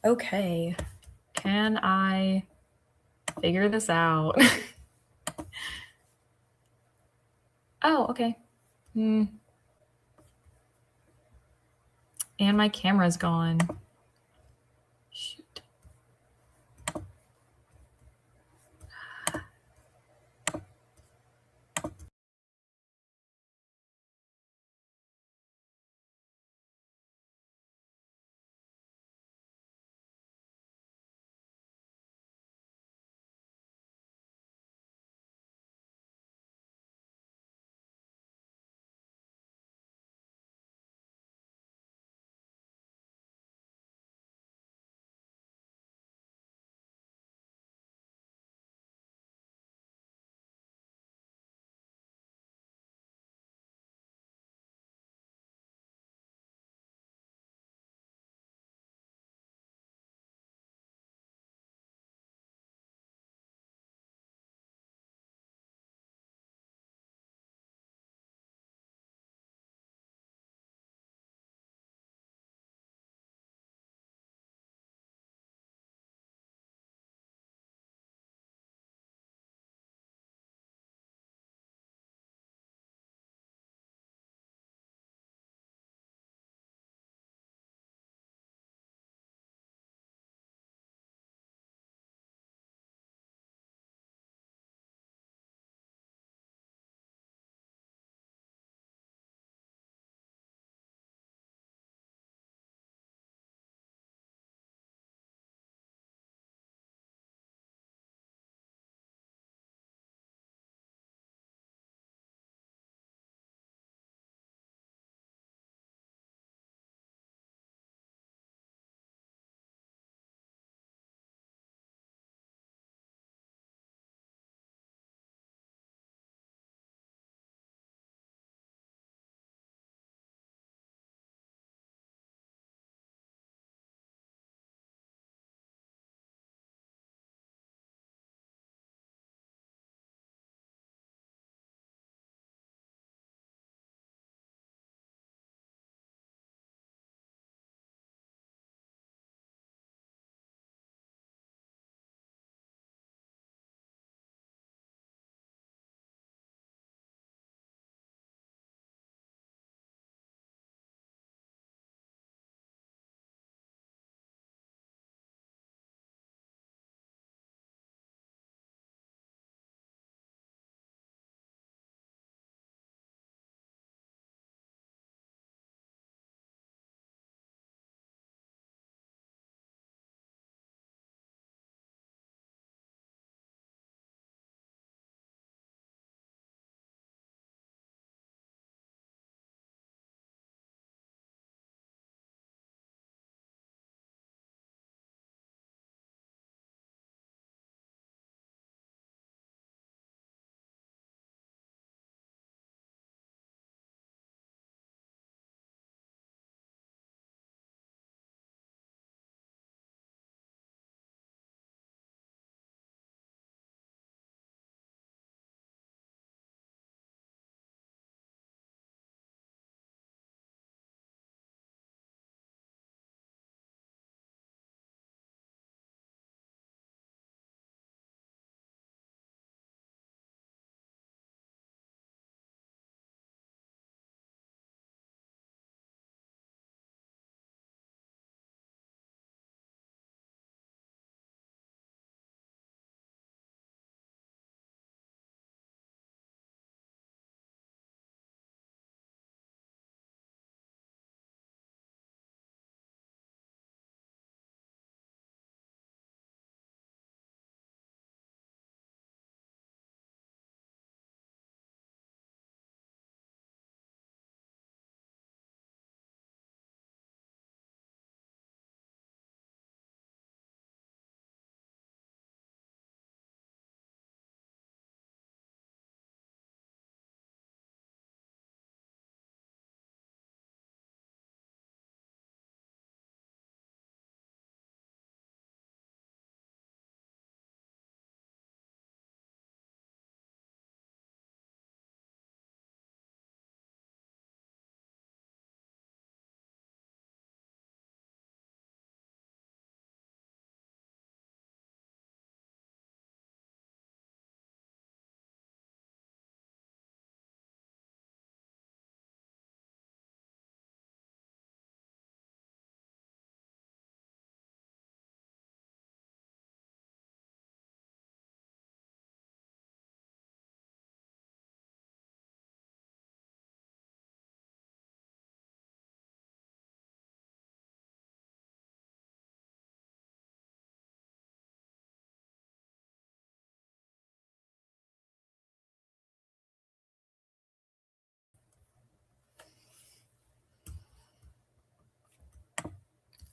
Okay. Can I figure this out? Oh, okay. And my camera's gone. Shoot.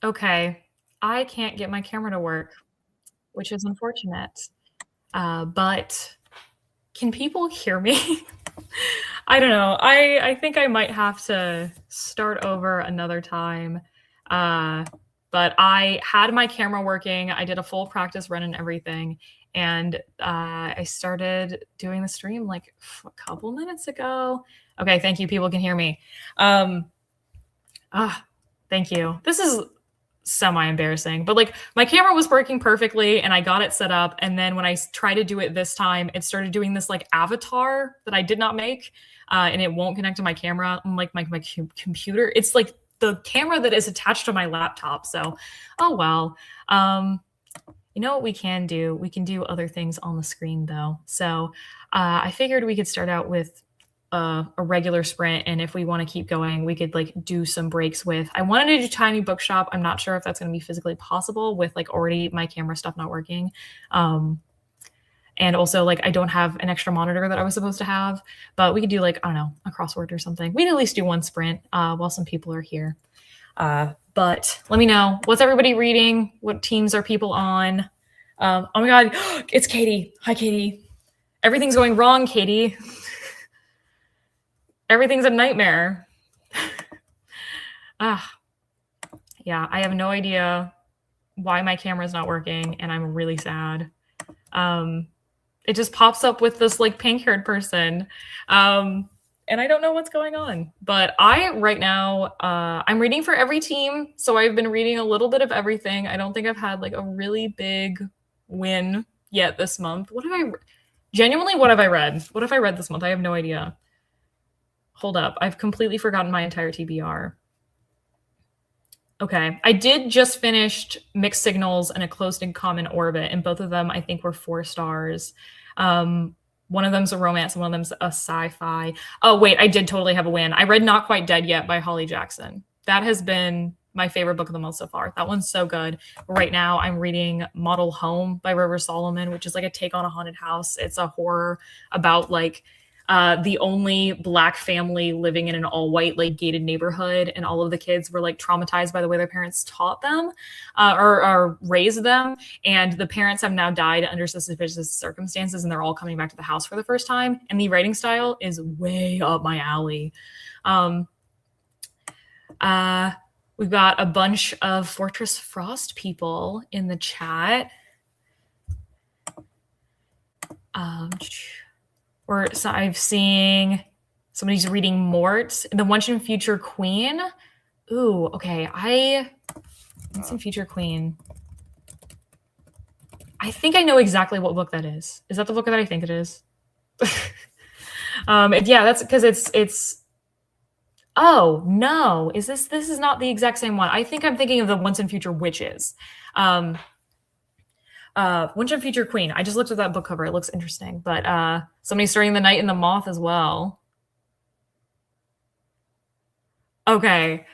Okay. I can't get my camera to work, which is unfortunate. But can people hear me? I don't know. I think I might have to start over another time. Uh, but I had my camera working. I did a full practice run and everything, and I started doing the stream like a couple minutes ago. Okay, thank you. People can hear me. Um, Thank you. This is semi embarrassing, but like my camera was working perfectly and I got it set up. And then when I tried to do it this time, it started doing this like avatar that I did not make, and it won't connect to my camera. Like my computer, it's like the camera that is attached to my laptop. So, oh well. You know what we can do? We can do other things on the screen though. So I figured we could start out with a regular sprint, and if we want to keep going, we could like do some breaks with. I wanted to do tiny bookshop. I'm not sure if that's going to be physically possible with like already my camera stuff not working. And also like I don't have an extra monitor that I was supposed to have, but we could do like, I don't know, a crossword or something. We'd at least do one sprint while some people are here. But let me know, what's everybody reading? What teams are people on? Oh my God, it's Katie. Hi, Katie. Everything's going wrong, Katie. Everything's a nightmare. Yeah, I have no idea why my camera's not working, and I'm really sad. It just pops up with this like pink-haired person, and I don't know what's going on. But right now, I'm reading for every team, so I've been reading a little bit of everything. I don't think I've had like a really big win yet this month. Genuinely, what have I read? What have I read this month? I have no idea. Hold up. I've completely forgotten my entire TBR. Okay. I did just finish Mixed Signals and A Closed and Common Orbit, and both of them I think were 4 stars. One of them's a romance, and one of them's a sci-fi. Oh, wait. I did totally have a win. I read Not Quite Dead Yet by Holly Jackson. That has been my favorite book of the month so far. That one's so good. Right now, I'm reading Model Home by River Solomon, which is like a take on a haunted house. It's a horror about like the only Black family living in an all-white like gated neighborhood, and all of the kids were like traumatized by the way their parents taught them or raised them, and the parents have now died under suspicious circumstances, and they're all coming back to the house for the first time, and the writing style is way up my alley. We've got a bunch of Fortress Frost people in the chat. So I've seen somebody's reading Mort, The Once and Future Queen. Ooh, okay. Once and Future Queen. I think I know exactly what book that is. Is that the book that I think it is? Yeah, that's because it's. Oh no! This is not the exact same one. I think I'm thinking of the Once and Future Witches. Once and Future Queen. I just looked at that book cover. It looks interesting. But somebody's starting The Night and the Moth as well. Okay.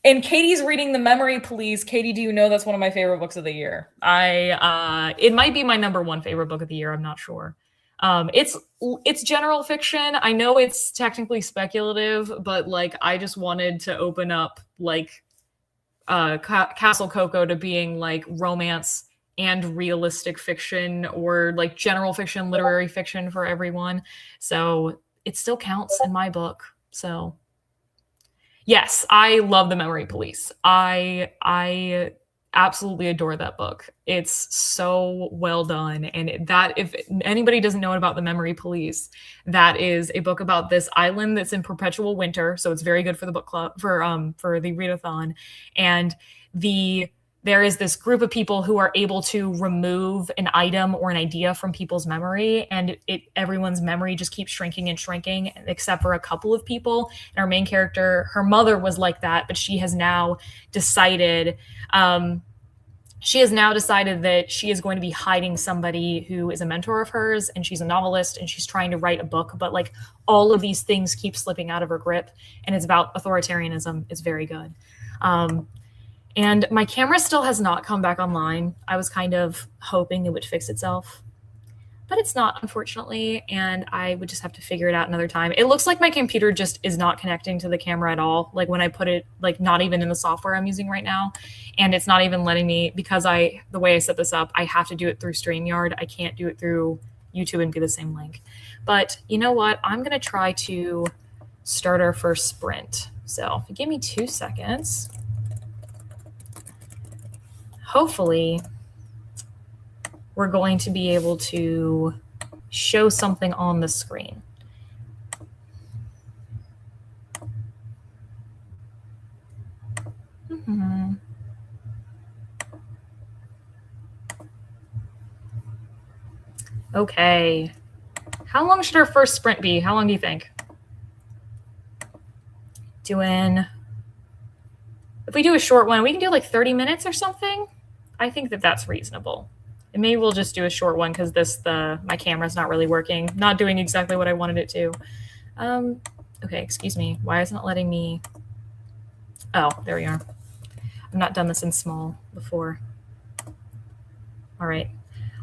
And Katie's reading The Memory Police. Katie, do you know that's one of my favorite books of the year? It might be my #1 favorite book of the year. I'm not sure. It's general fiction. I know it's technically speculative, but like I just wanted to open up like Castle Coco to being like romance and realistic fiction, or like general fiction, literary fiction for everyone. So it still counts in my book. So yes, I love The Memory Police. I absolutely adore that book. It's so well done. And that, if anybody doesn't know about The Memory Police, that is a book about this island that's in perpetual winter. So it's very good for the book club, for the Readathon. And there is this group of people who are able to remove an item or an idea from people's memory, and everyone's memory just keeps shrinking and shrinking, except for a couple of people. And our main character, her mother was like that, but she has now decided that she is going to be hiding somebody who is a mentor of hers, and she's a novelist, and she's trying to write a book, but like all of these things keep slipping out of her grip, and it's about authoritarianism. It's very good. And my camera still has not come back online. I was kind of hoping it would fix itself. but it's not, unfortunately, and I would just have to figure it out another time. It looks like my computer just is not connecting to the camera at all. Like when I put it, like not even in the software I'm using right now, and it's not even letting me, because the way I set this up, I have to do it through StreamYard. I can't do it through YouTube and be the same link. But you know what? I'm gonna try to start our first sprint. So if you give me 2 seconds, hopefully we're going to be able to show something on the screen. Okay. How long should our first sprint be? How long do you think? If we do a short one, we can do like 30 minutes or something. I think that that's reasonable. And maybe we'll just do a short one because my camera's not really working, not doing exactly what I wanted it to. Okay, excuse me. Why isn't it letting me? Oh, there we are. I've not done this in small before. All right.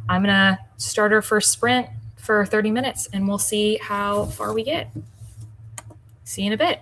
I'm going to start our first sprint for 30 minutes and we'll see how far we get. See you in a bit.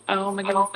Oh my goodness.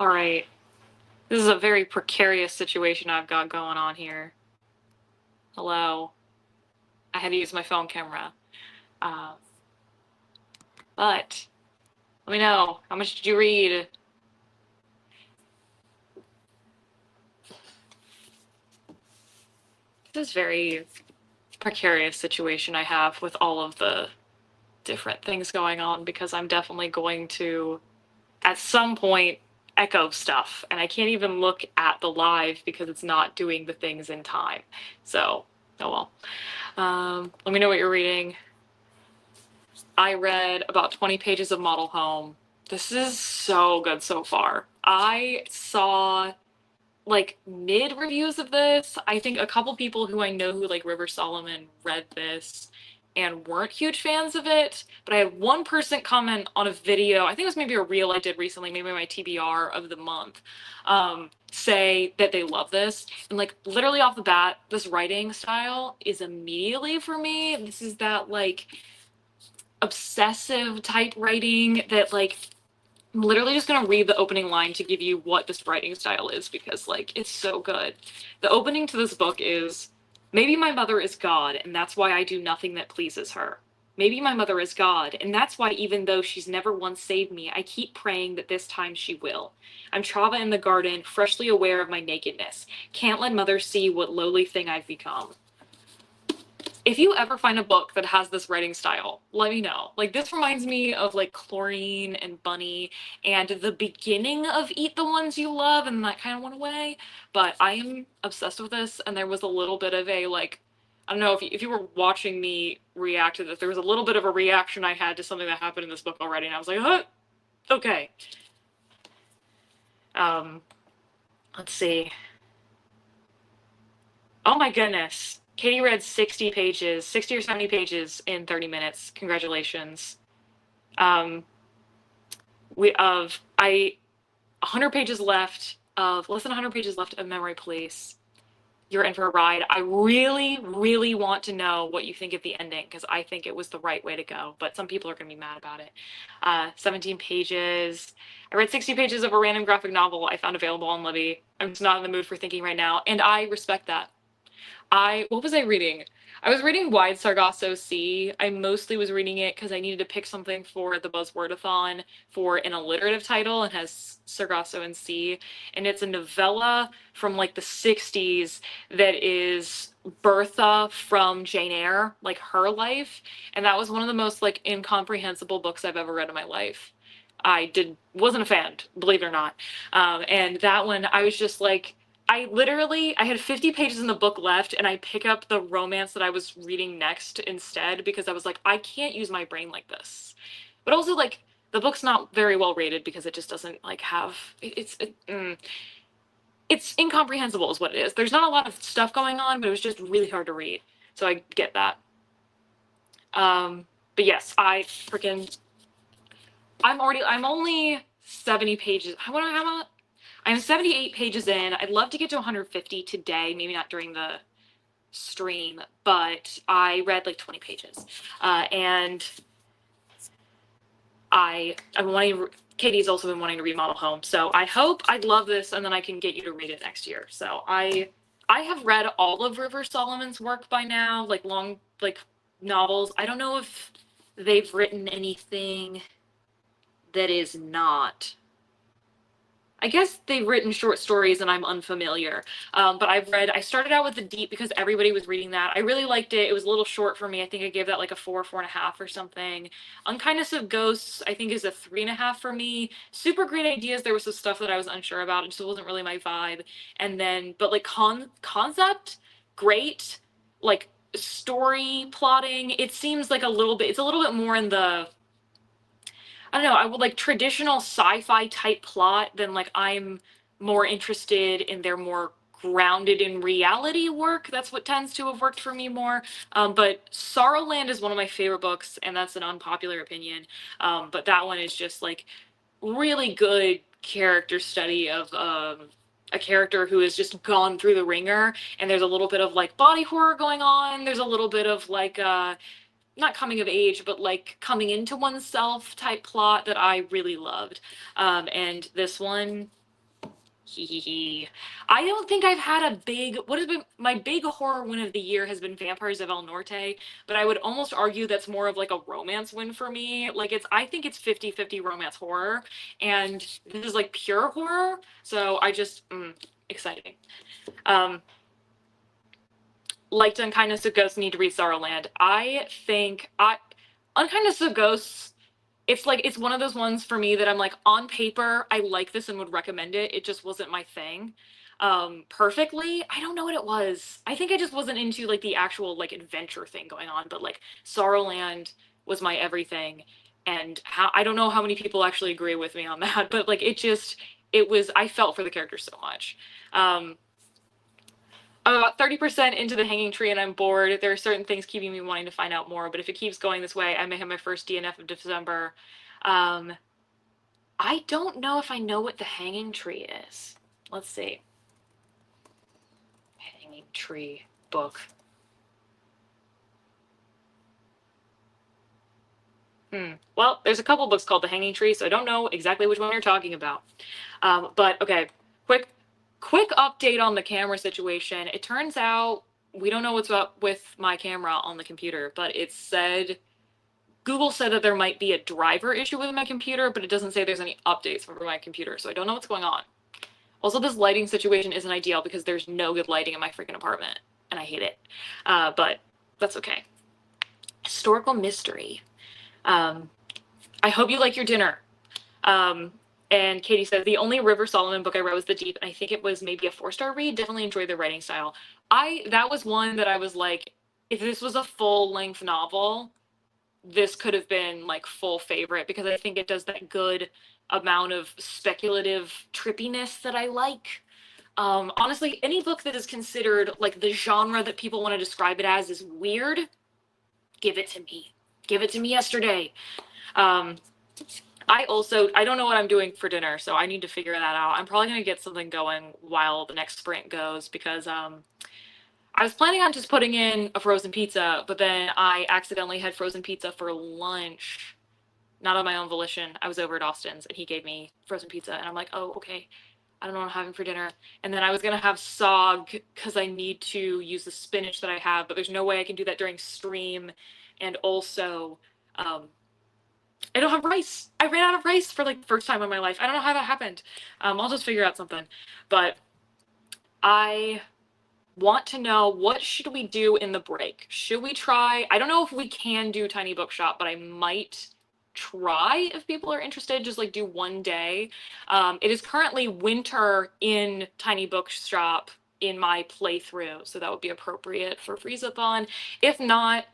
All right. This is a very precarious situation I've got going on here. Hello. I had to use my phone camera. Uh, but let me know. How much did you read? This is very precarious situation I have with all of the different things going on, because I'm definitely going to, at some point, echo stuff, and I can't even look at the live because it's not doing the things in time. So, oh well. Let me know what you're reading. I read about 20 pages of Model Home. This is so good so far. I saw like mid reviews of this. I think a couple people who I know who like River Solomon read this and weren't huge fans of it, but I had one person comment on a video, I think it was maybe a reel I did recently, maybe my TBR of the month, say that they love this. And like literally off the bat, this writing style is immediately for me. This is that like obsessive type writing that like I'm literally just gonna read the opening line to give you what this writing style is, because like it's so good. The opening to this book is, maybe my mother is God and that's why I do nothing that pleases her. Maybe my mother is God and that's why even though she's never once saved me, I keep praying that this time she will. I'm Trava in the garden, freshly aware of my nakedness. Can't let mother see what lowly thing I've become. If you ever find a book that has this writing style, let me know. Like this reminds me of like Chlorine and Bunny and the beginning of Eat the Ones You Love, and that kind of went away. But I am obsessed with this, and there was a little bit of a like, I don't know if you were watching me react to this, there was a little bit of a reaction I had to something that happened in this book already, and I was like, huh, okay. Let's see. Oh my goodness. Katie read 60 pages, 60 or 70 pages in 30 minutes. Congratulations. We of I 100 pages left of less than 100 pages left of Memory Police. You're in for a ride. I really, really want to know what you think of the ending, because I think it was the right way to go, but some people are going to be mad about it. 17 pages. I read 60 pages of a random graphic novel I found available on Libby. I'm just not in the mood for thinking right now, and I respect that. What was I reading? I was reading Wide Sargasso Sea. I mostly was reading it because I needed to pick something for the Buzzwordathon for an alliterative title. It has Sargasso and Sea, and it's a novella from like the 60s that is Bertha from Jane Eyre, like her life. And that was one of the most like incomprehensible books I've ever read in my life. Wasn't a fan, believe it or not. And that one, I was just like, I had 50 pages in the book left, and I pick up the romance that I was reading next instead, because I was like, I can't use my brain like this. But also, like, the book's not very well rated because it just doesn't, like, have, it's incomprehensible is what it is. There's not a lot of stuff going on, but it was just really hard to read. So I get that. But yes, I'm only 70 pages. I'm 78 pages in. I'd love to get to 150 today, maybe not during the stream, but I read like 20 pages. And Katie's also been wanting to read Model Home, so I'd love this, and then I can get you to read it next year. So I have read all of River Solomon's work by now, like long, like novels. I don't know if they've written anything that is not, I guess they've written short stories and I'm unfamiliar. But I started out with The Deep because everybody was reading that. I really liked it. It was a little short for me. I think I gave that like a 4.5 or something. Unkindness of Ghosts, I think, is a 3.5 for me. Super Great Ideas, there was some stuff that I was unsure about. It just wasn't really my vibe. And then, but like concept, great. Like story plotting, it's a little bit more in the, I don't know, I would like traditional sci-fi type plot than like I'm more interested in their more grounded in reality work. That's what tends to have worked for me more. But Sorrowland is one of my favorite books, and that's an unpopular opinion. But that one is just like really good character study of a character who has just gone through the ringer, and there's a little bit of like body horror going on. There's a little bit of like not coming of age, but like coming into oneself type plot that I really loved. And this one, Hee hee hee. I don't think I've had a big, what has been, my big horror win of the year has been Vampires of El Norte, but I would almost argue that's more of like a romance win for me. Like I think it's 50-50 romance horror, and this is like pure horror, so I just, exciting. Liked Unkindness of Ghosts, need to read Sorrowland. I think Unkindness of Ghosts, it's like it's one of those ones for me that I'm like, on paper I like this and would recommend it. It just wasn't my thing. Perfectly, I don't know what it was. I think I just wasn't into like the actual like adventure thing going on, but like Sorrowland was my everything. And I don't know how many people actually agree with me on that, but like it was, I felt for the characters so much. I'm about 30% into the hanging tree and I'm bored. There are certain things keeping me wanting to find out more, but if it keeps going this way, I may have my first DNF of December. Um, I don't know if I know what the hanging tree is. Let's see. Hanging tree book. Well, there's a couple books called The Hanging Tree, so I don't know exactly which one you're talking about. But okay, quick update on the camera situation. It turns out we don't know what's up with my camera on the computer, but it said Google said that there might be a driver issue with my computer, but it doesn't say there's any updates for my computer, so I don't know what's going on. Also, this lighting situation isn't ideal because there's no good lighting in my freaking apartment, and I hate it. But that's okay. Historical mystery. I hope you like your dinner. And Katie said, the only River Solomon book I read was The Deep, and I think it was maybe a 4-star read. Definitely enjoyed the writing style. That was one that I was like, if this was a full-length novel, this could have been like full favorite because I think it does that good amount of speculative trippiness that I like. Honestly, any book that is considered like the genre that people want to describe it as is weird, give it to me. Give it to me yesterday. I don't know what I'm doing for dinner, so I need to figure that out. I'm probably gonna get something going while the next sprint goes because I was planning on just putting in a frozen pizza, but then I accidentally had frozen pizza for lunch, not on my own volition. I was over at Austin's and he gave me frozen pizza, and I'm like, oh, okay. I don't know what I'm having for dinner. And then I was gonna have sog because I need to use the spinach that I have, but there's no way I can do that during stream. And also, I don't have rice. I ran out of rice for like the first time in my life. I don't know how that happened. I'll just figure out something. But I want to know, what should we do in the break? Should we try? I don't know if we can do Tiny Bookshop, but I might try if people are interested, just like do one day. It is currently winter in Tiny Bookshop in my playthrough, so that would be appropriate for Freezathon. If not,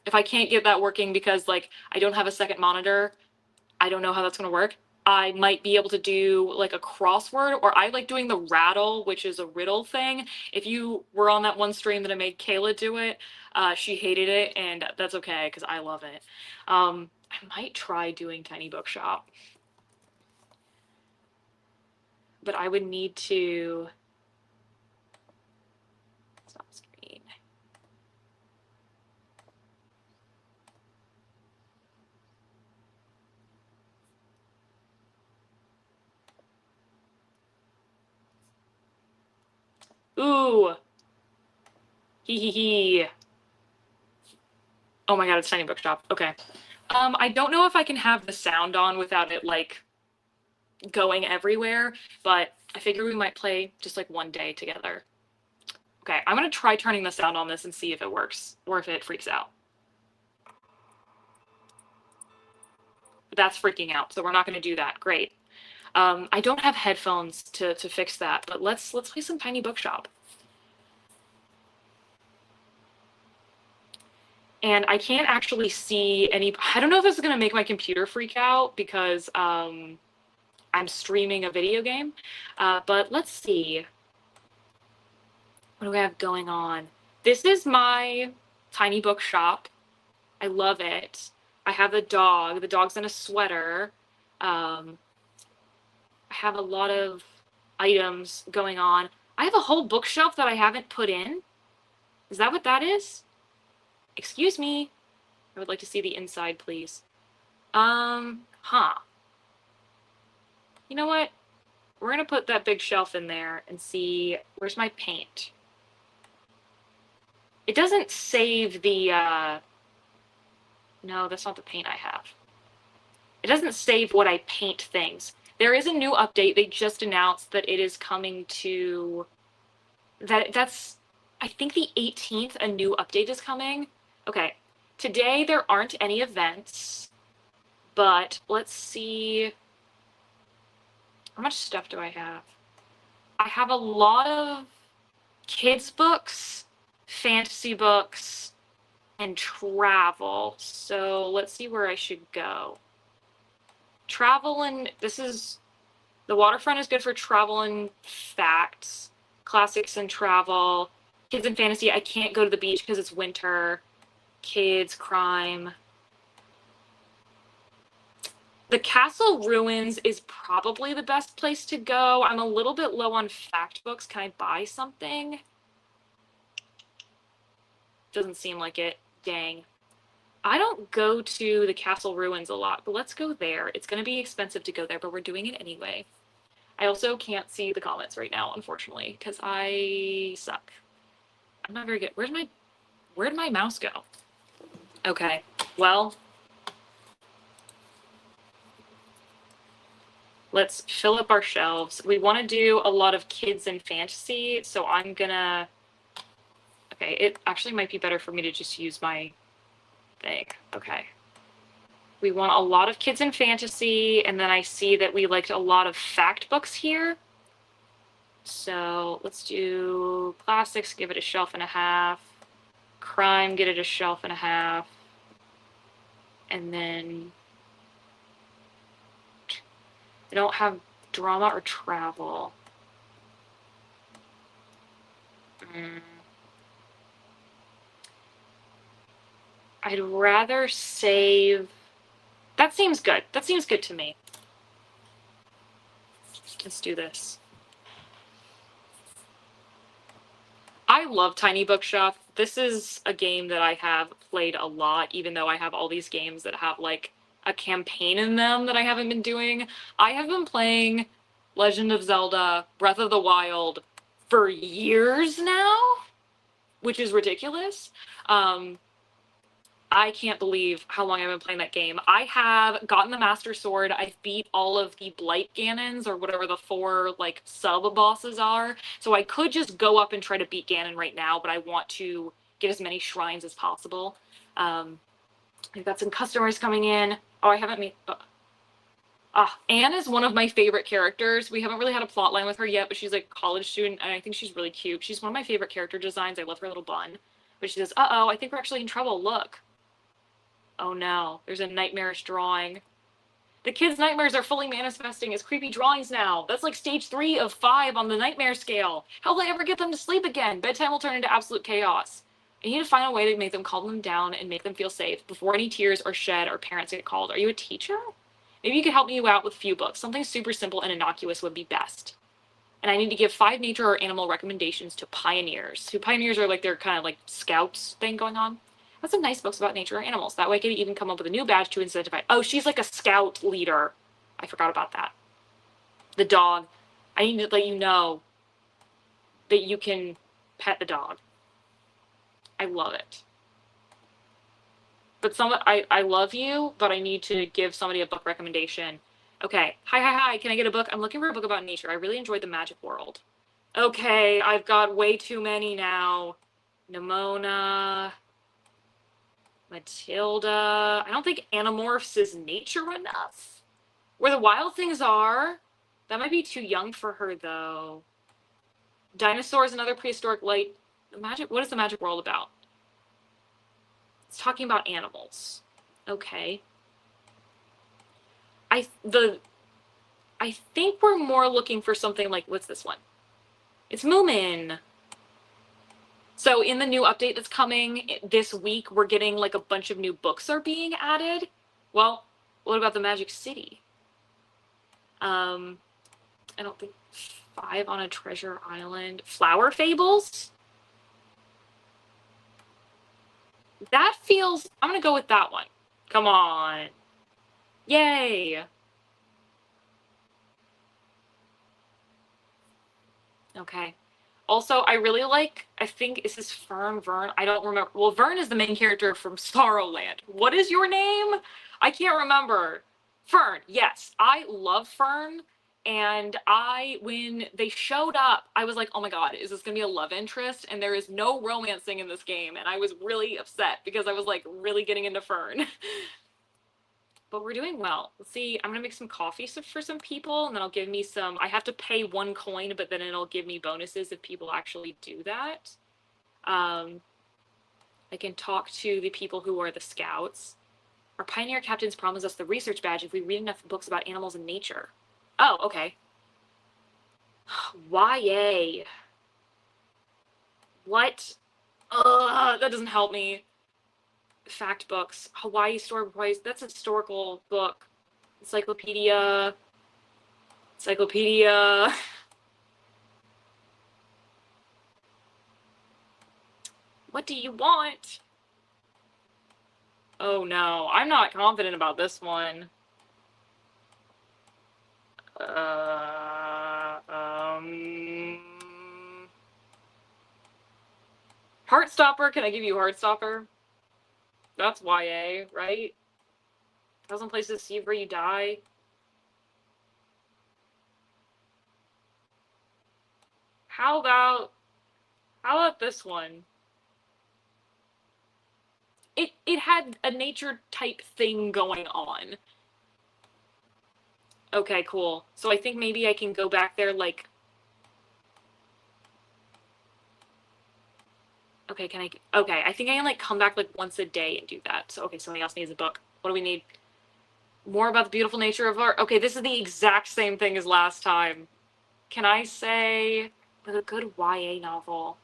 if I can't get that working because like I don't have a second monitor, I don't know how that's going to work. I might be able to do like a crossword, or I like doing the rattle, which is a riddle thing. If you were on that one stream that I made Kayla do it, she hated it, and that's okay because I love it. I might try doing Tiny Bookshop, but I would need to stop screen. Ooh. Hee hee hee. Oh my god, it's Tiny Bookshop. Okay. I don't know if I can have the sound on without it like going everywhere, but I figure we might play just like one day together. Okay, I'm gonna try turning the sound on this and see if it works or if it freaks out. But that's freaking out, so we're not gonna do that. Great. I don't have headphones to fix that, but let's play some Tiny Bookshop. And I can't actually see any. I don't know if this is gonna make my computer freak out because I'm streaming a video game. But let's see. What do we have going on? This is my Tiny Bookshop. I love it. I have a dog. The dog's in a sweater. I have a lot of items going on. I have a whole bookshelf that I haven't put in. Is that what that is? Excuse me. I would like to see the inside, please. Huh. You know what? we're going to put that big shelf in there and see, where's my paint? It doesn't save the, no, that's not the paint I have. It doesn't save what I paint things. There is a new update. They just announced that it is coming to, that's, I think the 18th, a new update is coming. Okay, today there aren't any events, but let's see, how much stuff do I have? I have a lot of kids books, fantasy books, and travel. So let's see where I should go. Travel, and this is, the waterfront is good for travel and facts, classics and travel, kids and fantasy. I can't go to the beach because it's winter. Kids, crime. The castle ruins is probably the best place to go. I'm a little bit low on fact books. Can I buy something? Doesn't seem like it. Dang. I don't go to the castle ruins a lot, but let's go there. It's going to be expensive to go there, but we're doing it anyway. I also can't see the comments right now, unfortunately, because I suck. I'm not very good. Where'd my mouse go? Okay, well, let's fill up our shelves. We want to do a lot of kids and fantasy, so I'm gonna, okay, it actually might be better for me to just use my thing. Okay. We want a lot of kids and fantasy, and then I see that we liked a lot of fact books here. So let's do classics, give it a shelf and a half. Crime, get it a shelf and a half. And then I don't have drama or travel. I'd rather save, that seems good. That seems good to me. Let's do this. I love Tiny Bookshop. This is a game that I have played a lot, even though I have all these games that have like a campaign in them that I haven't been doing. I have been playing Legend of Zelda Breath of the Wild for years now, which is ridiculous. I can't believe how long I've been playing that game. I have gotten the Master Sword. I've beat all of the Blight Ganons, or whatever the 4, like, sub-bosses are. So I could just go up and try to beat Ganon right now, but I want to get as many shrines as possible. We've got some customers coming in. Oh, I haven't made... Anne is one of my favorite characters. We haven't really had a plot line with her yet, but she's like a college student, and I think she's really cute. She's one of my favorite character designs. I love her little bun. But she says, uh-oh, I think we're actually in trouble. Look. Oh no, there's a nightmarish drawing. The kids' nightmares are fully manifesting as creepy drawings now. That's like stage 3 of 5 on the nightmare scale. How will I ever get them to sleep again? Bedtime will turn into absolute chaos. I need to find a way to make them calm them down and make them feel safe before any tears are shed or parents get called. Are you a teacher? Maybe you could help me out with a few books. Something super simple and innocuous would be best. And I need to give 5 nature or animal recommendations to pioneers. So pioneers are like their kind of like scouts thing going on. Have some nice books about nature or animals. That way I can even come up with a new badge to incentivize. Oh, she's like a scout leader. I forgot about that. The dog. I need to let you know that you can pet the dog. I love it. But I love you, but I need to give somebody a book recommendation. Okay. Hi. Can I get a book? I'm looking for a book about nature. I really enjoyed The Magic World. Okay, I've got way too many now. Nimona. Matilda. I don't think Animorphs is nature enough. Where the Wild Things Are. That might be too young for her, though. Dinosaurs and Other Prehistoric Light. What is The Magic World about? It's talking about animals. Okay. I think we're more looking for something like, what's this one? It's Moomin. So in the new update that's coming this week, we're getting like a bunch of new books are being added. Well, what about the Magic City? I don't think 5 on a Treasure Island. Flower Fables? That feels, I'm gonna go with that one. Come on. Yay. Okay. Also, I really like, I think, is this Vern? I don't remember. Well, Vern is the main character from Sorrowland. What is your name? I can't remember. Fern, yes. I love Fern. And when they showed up, I was like, oh my god, is this gonna be a love interest? And there is no romancing in this game. And I was really upset because I was like really getting into Fern. But we're doing well. Let's see, I'm gonna make some coffee for some people, and then I'll give me some, I have to pay 1 coin, but then it'll give me bonuses if people actually do that. I can talk to the people who are the scouts. Our pioneer captains promised us the research badge if we read enough books about animals and nature. Oh, okay. YA. What? Ugh, that doesn't help me. Fact books. Hawaii Story Price. That's a historical book. Encyclopedia. Encyclopedia. What do you want? Oh no, I'm not confident about this one. Heartstopper, can I give you Heartstopper? That's YA, right? Thousand Places to See Where You Die. How about this one? It had a nature type thing going on. Okay, cool. So I think maybe I can go back there like, okay, okay, I think I can like come back like once a day and do that. So okay, somebody else needs a book. What do we need? More about the beautiful nature of art. Okay, this is the exact same thing as last time. Can I say with a good YA novel?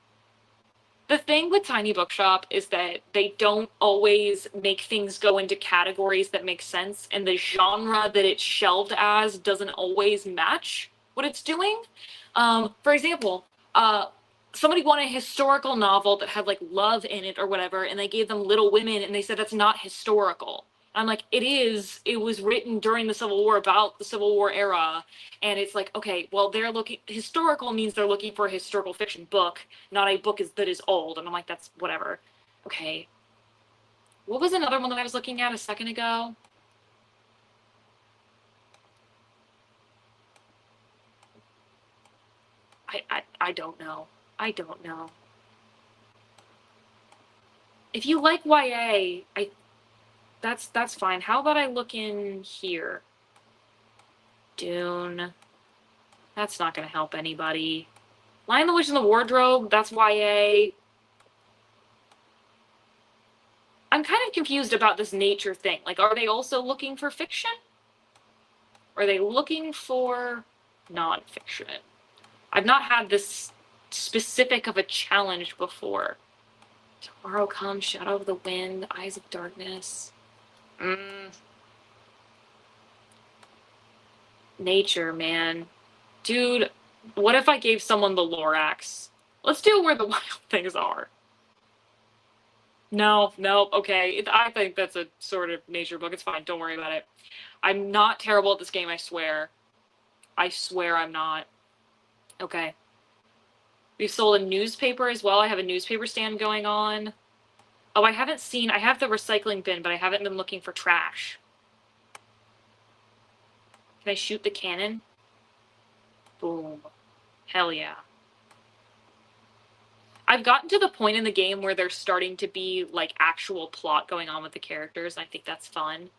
The thing with Tiny Bookshop is that they don't always make things go into categories that make sense, and the genre that it's shelved as doesn't always match what it's doing. For example, somebody wanted a historical novel that had like love in it or whatever, and they gave them Little Women, and they said that's not historical. I'm like, it is. It was written during the Civil War, about the Civil War era. And it's like, okay, well, they're looking, historical means they're looking for a historical fiction book, not a book that is old. And I'm like, that's whatever. Okay. What was another one that I was looking at a second ago? I don't know. I don't know. If you like YA, that's fine. How about I look in here? Dune. That's not gonna help anybody. Lion the Witch in the Wardrobe, that's YA. I'm kind of confused about this nature thing. Like, are they also looking for fiction? Or are they looking for nonfiction? I've not had this specific of a challenge before. Tomorrow Comes, Shadow of the Wind, Eyes of Darkness. Nature, man. Dude, what if I gave someone the Lorax? Let's do Where the Wild Things Are. No, okay. I think that's a sort of nature book. It's fine. Don't worry about it. I'm not terrible at this game, I swear. I swear I'm not. Okay. We've sold a newspaper as well. I have a newspaper stand going on. Oh, I have the recycling bin, but I haven't been looking for trash. Can I shoot the cannon? Boom. Hell yeah. I've gotten to the point in the game where there's starting to be like actual plot going on with the characters, and I think that's fun.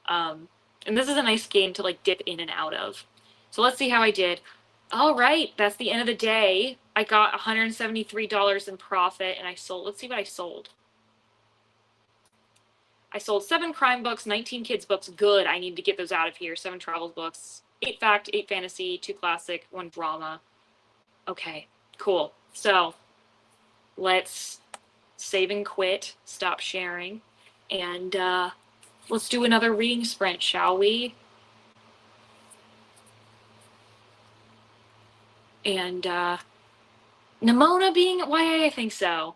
And this is a nice game to like dip in and out of. So let's see how I did. All right, that's the end of the day. I got $173 in profit, and let's see what I sold. I sold 7 crime books, 19 kids books. Good, I need to get those out of here. 7 travel books, 8 fact, 8 fantasy, 2 classic, 1 drama. Okay, cool. So let's save and quit, stop sharing, and let's do another reading sprint, shall we? And Nimona being YA, I think so.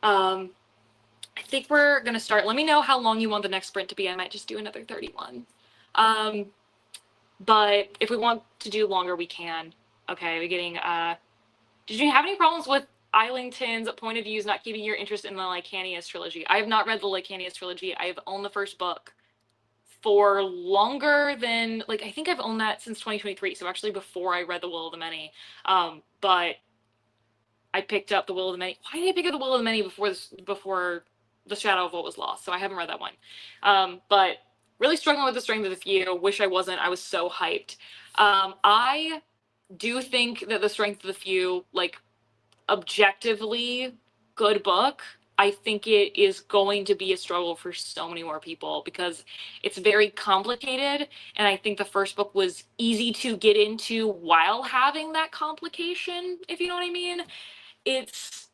I think we're gonna start. Let me know how long you want the next sprint to be. I might just do another 31. Um, but if we want to do longer, we can. Okay, we're getting. Did you have any problems with Islington's point of views not keeping your interest in the Lycanius trilogy? I have not read the Lycanius trilogy. I have owned the first book for longer than I think I've owned that since 2023. So actually before I read The Will of the Many. But I picked up The Will of the Many. Why did I pick up The Will of the Many before The Shadow of What Was Lost? So I haven't read that one. But really struggling with The Strength of the Few. Wish I wasn't. I was so hyped. I do think that The Strength of the Few, objectively good book. I think it is going to be a struggle for so many more people because it's very complicated. And I think the first book was easy to get into while having that complication, if you know what I mean. It's,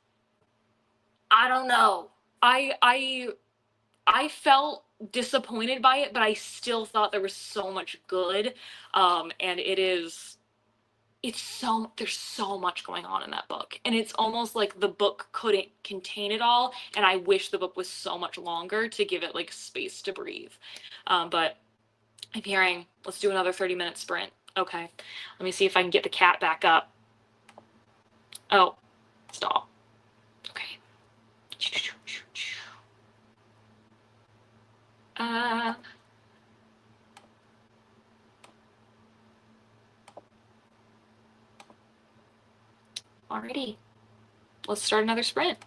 I don't know. I felt disappointed by it, but I still thought there was so much good. And there's so much going on in that book, and it's almost like the book couldn't contain it all, and I wish the book was so much longer to give it space to breathe. But I'm hearing, let's do another 30-minute sprint. Okay, let me see if I can get the cat back up. Oh, stop. Okay. uh Alrighty, let's start another sprint.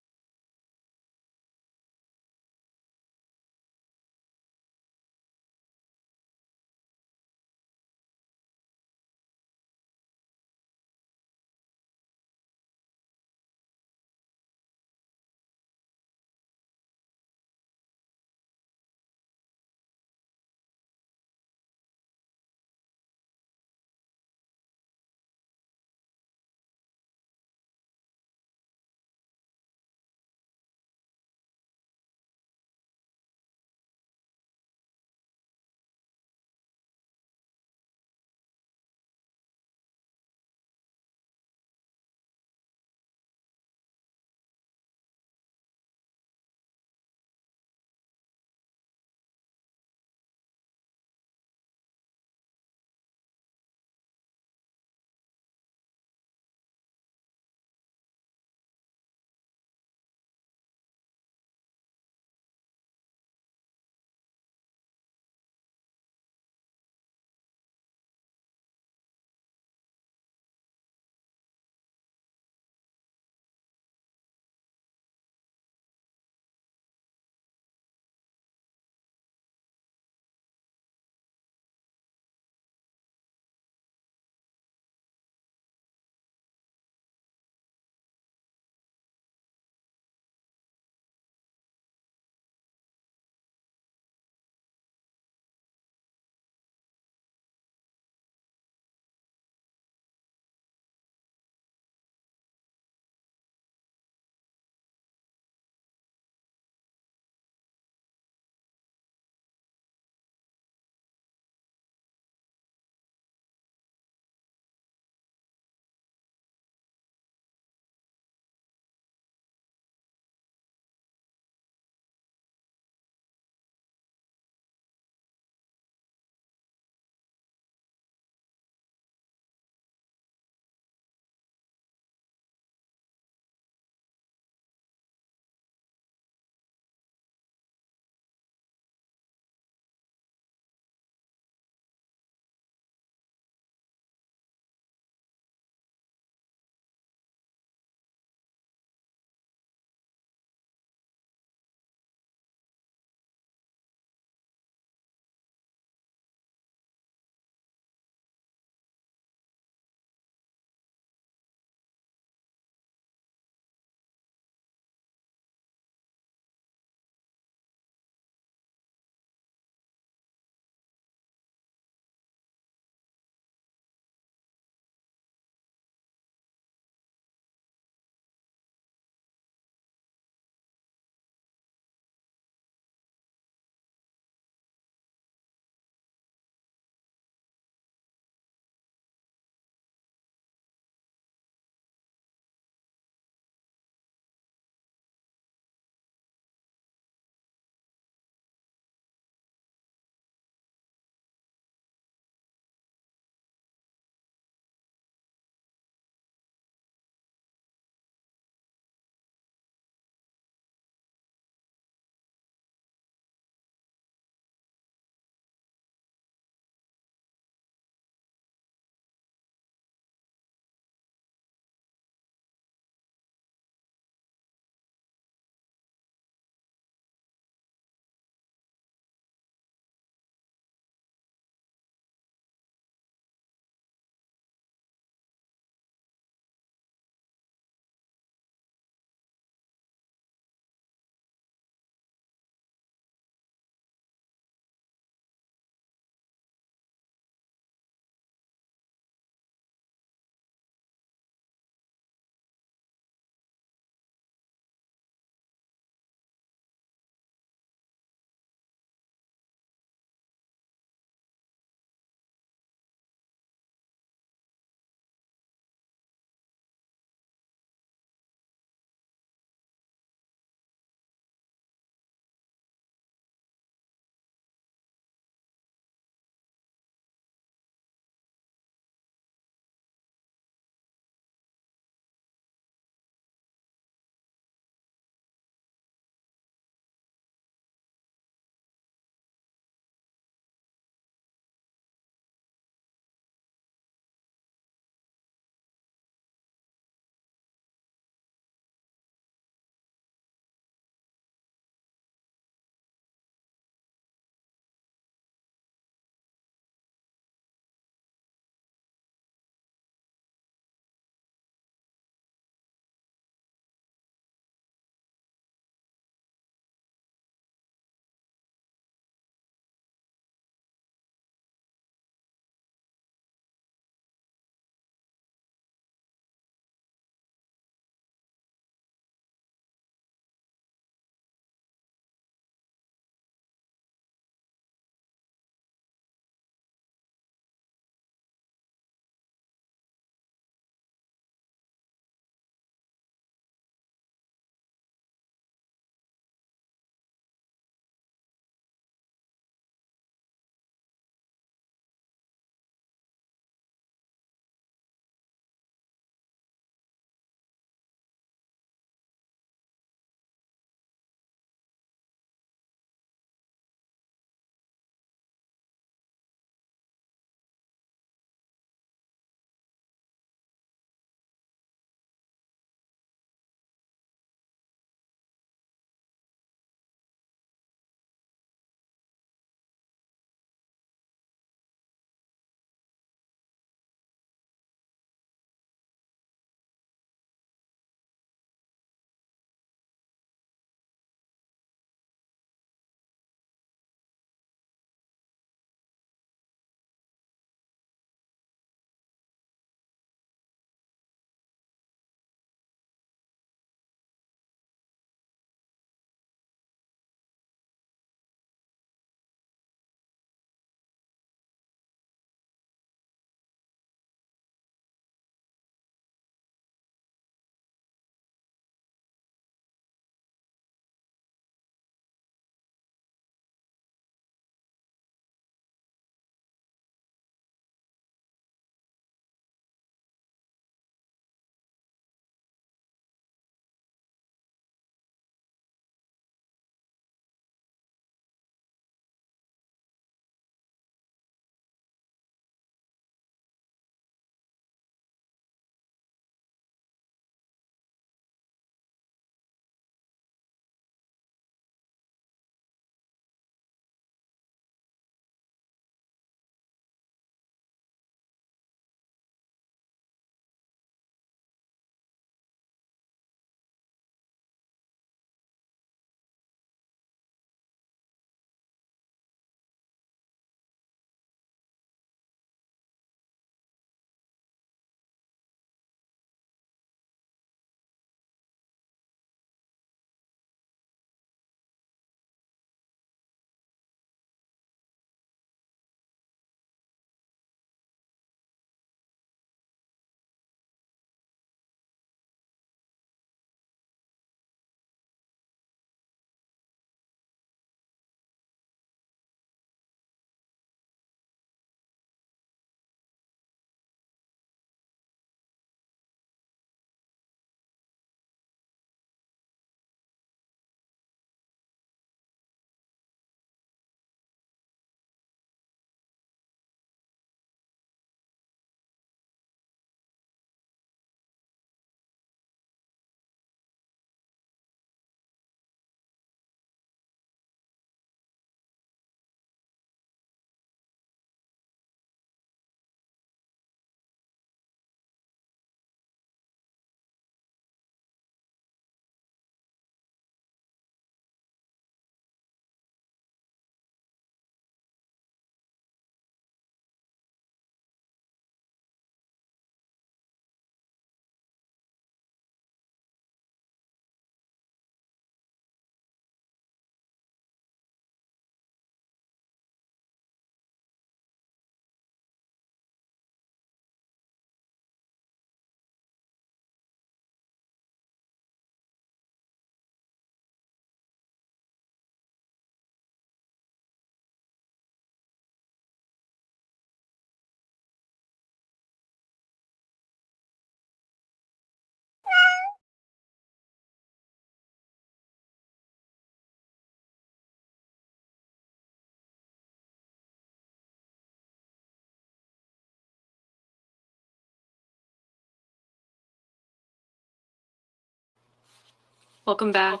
Welcome back.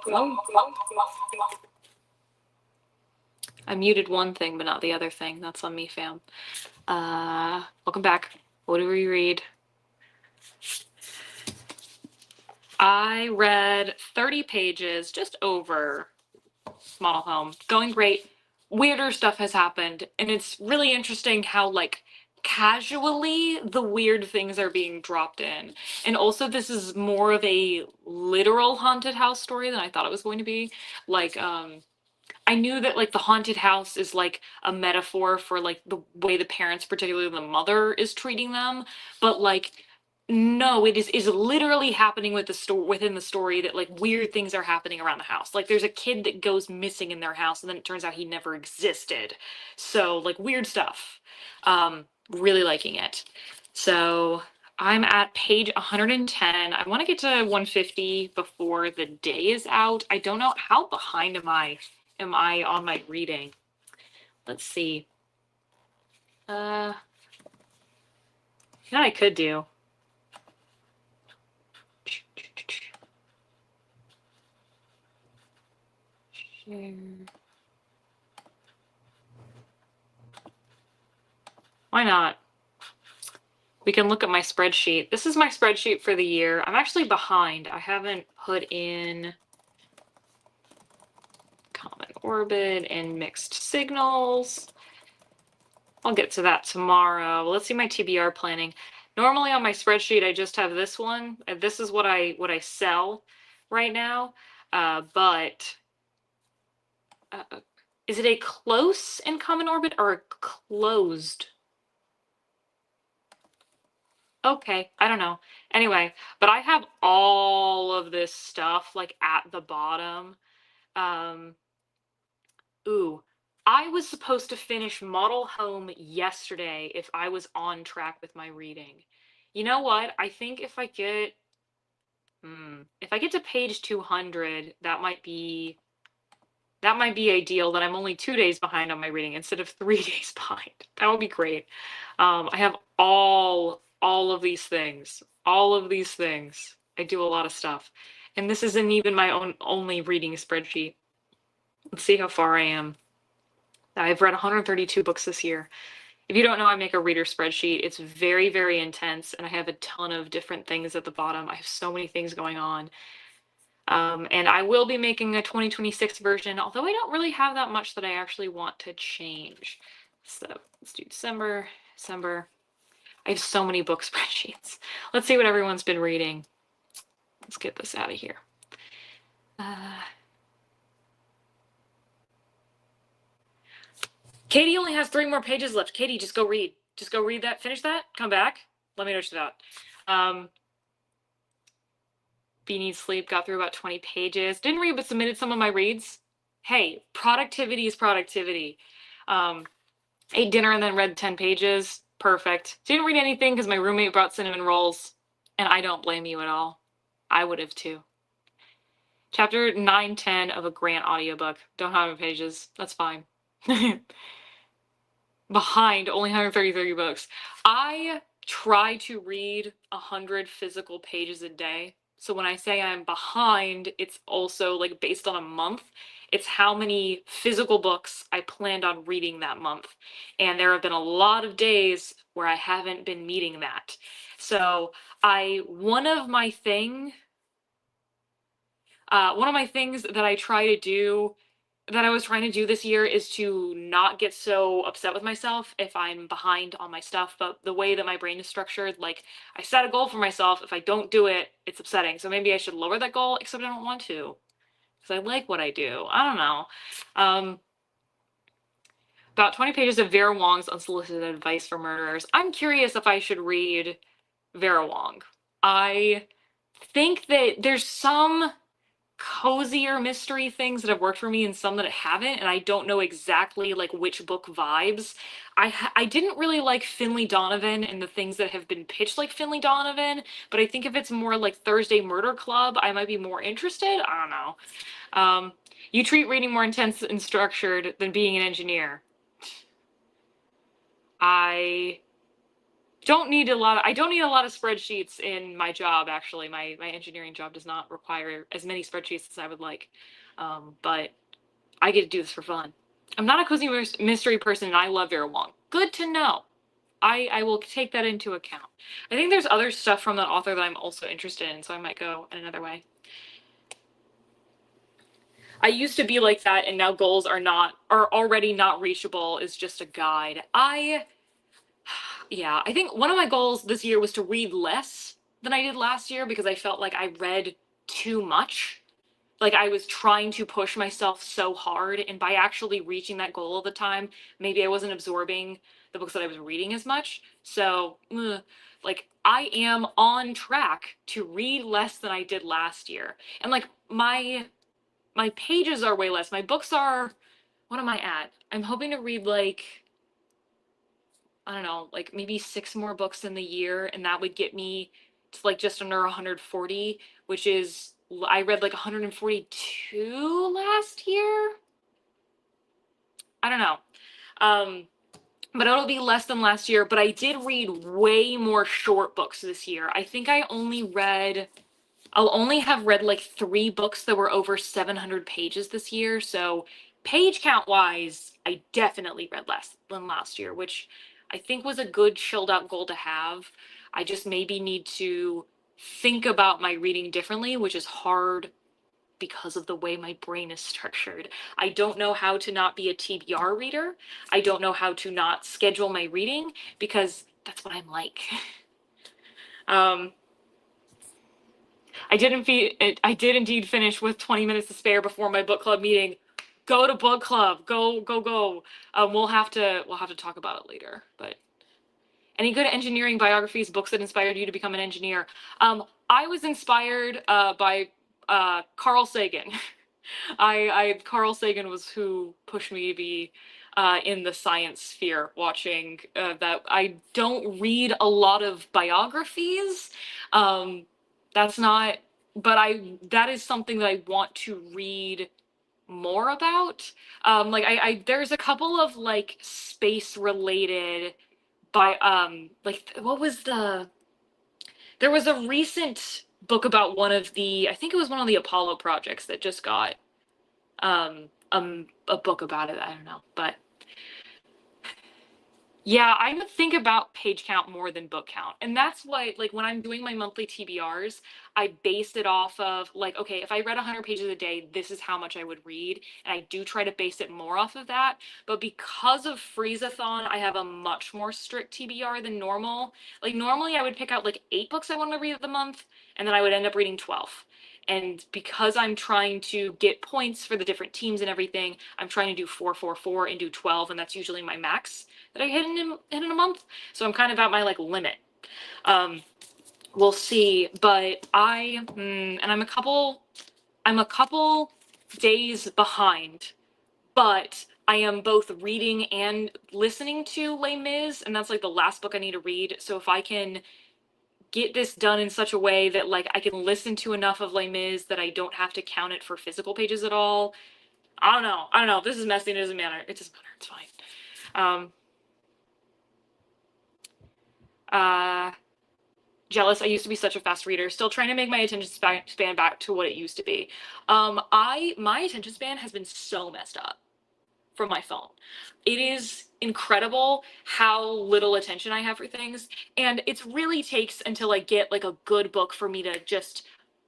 Hello. I muted one thing, but not the other thing. That's on me, fam. Welcome back. What do we read? I read 30 pages, just over Model Home. Going great. Weirder stuff has happened, and it's really interesting how, like, casually the weird things are being dropped in. And also, this is more of a literal haunted house story than I thought it was going to be. Like, I knew that, like, the haunted house is like a metaphor for, like, the way the parents, particularly the mother, is treating them, but, like, no, it is literally happening with the story, within the story, that, like, weird things are happening around the house. Like, there's a kid that goes missing in their house, and then it turns out he never existed. So, like, weird stuff. Really liking it. So I'm at page 110. I want to get to 150 before the day is out. I don't know, how behind am I on my reading? Let's see. You know what I could do? Share. Why not? We can look at my spreadsheet. This is my spreadsheet for the year. I'm actually behind. I haven't put in common orbit and mixed signals. I'll get to that tomorrow. Well, let's see my TBR planning. Normally on my spreadsheet, I just have this one. This is what I sell right now. But is it a close in common orbit or a closed? Okay, I don't know. Anyway, but I have all of this stuff like at the bottom. Ooh, I was supposed to finish Model Home yesterday if I was on track with my reading. You know what? I think if I get to page 200, that might be ideal, that I'm only 2 days behind on my reading instead of 3 days behind. That would be great. I have all of these things. All of these things. I do a lot of stuff. And this isn't even my only reading spreadsheet. Let's see how far I am. I've read 132 books this year. If you don't know, I make a reader spreadsheet. It's very, very intense, and I have a ton of different things at the bottom. I have so many things going on. And I will be making a 2026 version, although I don't really have that much that I actually want to change. So let's do December. I have so many book spreadsheets. Let's see what everyone's been reading. Let's get this out of here. Katie only has 3 more pages left. Katie, just go read. Just go read that. Finish that. Come back. Let me know what you thought. B needs sleep. Got through about 20 pages. Didn't read, but submitted some of my reads. Hey, productivity is productivity. Ate dinner and then read 10 pages. Perfect. Didn't read anything because my roommate brought cinnamon rolls, and I don't blame you at all. I would have too. Chapter 9-10 of a Grant audiobook. Don't have any pages. That's fine. Behind, only 133 books. I try to read 100 physical pages a day. So when I say I'm behind, it's also like based on a month. It's how many physical books I planned on reading that month. And there have been a lot of days where I haven't been meeting that. So one of my things that I try to do, that I was trying to do this year, is to not get so upset with myself if I'm behind on my stuff. But the way that my brain is structured, like, I set a goal for myself. If I don't do it, it's upsetting. So maybe I should lower that goal, except I don't want to, because I like what I do. I don't know. About 20 pages of Vera Wong's Unsolicited Advice for Murderers. I'm curious if I should read Vera Wong. I think that there's some cozier mystery things that have worked for me and some that haven't, and I don't know exactly like which book vibes. I didn't really like Finley Donovan and the things that have been pitched like Finley Donovan, but I think if it's more like Thursday Murder Club, I might be more interested. I don't know. You treat reading more intense and structured than being an engineer. I I don't need a lot of spreadsheets in my job, actually. My engineering job does not require as many spreadsheets as I would like. But I get to do this for fun. I'm not a cozy mystery person, and I love Vera Wong. Good to know. I will take that into account. I think there's other stuff from that author that I'm also interested in, so I might go in another way. I used to be like that, and now goals are already not reachable is just a guide. Yeah, I think one of my goals this year was to read less than I did last year because I felt like I read too much. Like I was trying to push myself so hard, and by actually reaching that goal at the time, maybe I wasn't absorbing the books that I was reading as much. So, like I am on track to read less than I did last year. And like my pages are way less. My books are, what am I at? I'm hoping to read like, I don't know, like maybe 6 more books in the year, and that would get me to like just under 140, which is, I read like 142 last year. I don't know. But it'll be less than last year, but I did read way more short books this year. I think I'll only have read like 3 books that were over 700 pages this year. So page count wise, I definitely read less than last year, which I think was a good chilled out goal to have. I just maybe need to think about my reading differently, which is hard because of the way my brain is structured. I don't know how to not be a TBR reader. I don't know how to not schedule my reading because that's what I'm like. I did indeed finish with 20 minutes to spare before my book club meeting. Go to book club. Go, go, go. We'll have to talk about it later. But any good engineering biographies, books that inspired you to become an engineer? I was inspired by Carl Sagan. Carl Sagan was who pushed me to be in the science sphere. Watching that, I don't read a lot of biographies. That's not, but that is something that I want to read more about. Like there's a couple of like space related like what was there was a recent book about I think it was one of the Apollo projects that just got a book about it. I don't know, but yeah, I would think about page count more than book count. And that's what, like, when I'm doing my monthly TBRs, I base it off of, like, okay, if I read 100 pages a day, this is how much I would read. And I do try to base it more off of that. But because of Freezathon, I have a much more strict TBR than normal. Like, normally I would pick out, like, 8 books I want to read of the month, and then I would end up reading 12. And because I'm trying to get points for the different teams and everything, I'm trying to do 4, 4, 4 and do 12, and that's usually my max that I hit in a month. So I'm kind of at my like limit. We'll see, but and I'm a couple days behind, but I am both reading and listening to Les Mis, and that's like the last book I need to read. So if I can get this done in such a way that like I can listen to enough of Les Mis that I don't have to count it for physical pages at all. I don't know. This is messy. It doesn't matter. It doesn't matter. It's fine. Jealous. I used to be such a fast reader. Still trying to make my attention span back to what it used to be. My attention span has been so messed up from my phone. It is incredible how little attention I have for things, and it really takes until I get like a good book for me to just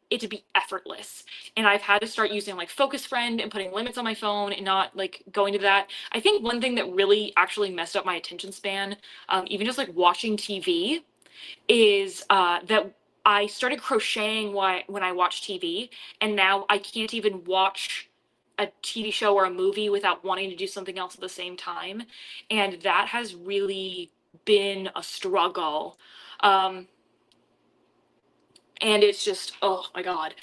it to be effortless. And I've had to start using like Focus Friend and putting limits on my phone and not like going to that. I think one thing that really actually messed up my attention span, even just like watching TV, is that I started crocheting when I watch TV, and now I can't even watch a TV show or a movie without wanting to do something else at the same time. And that has really been a struggle. And it's just, oh my God.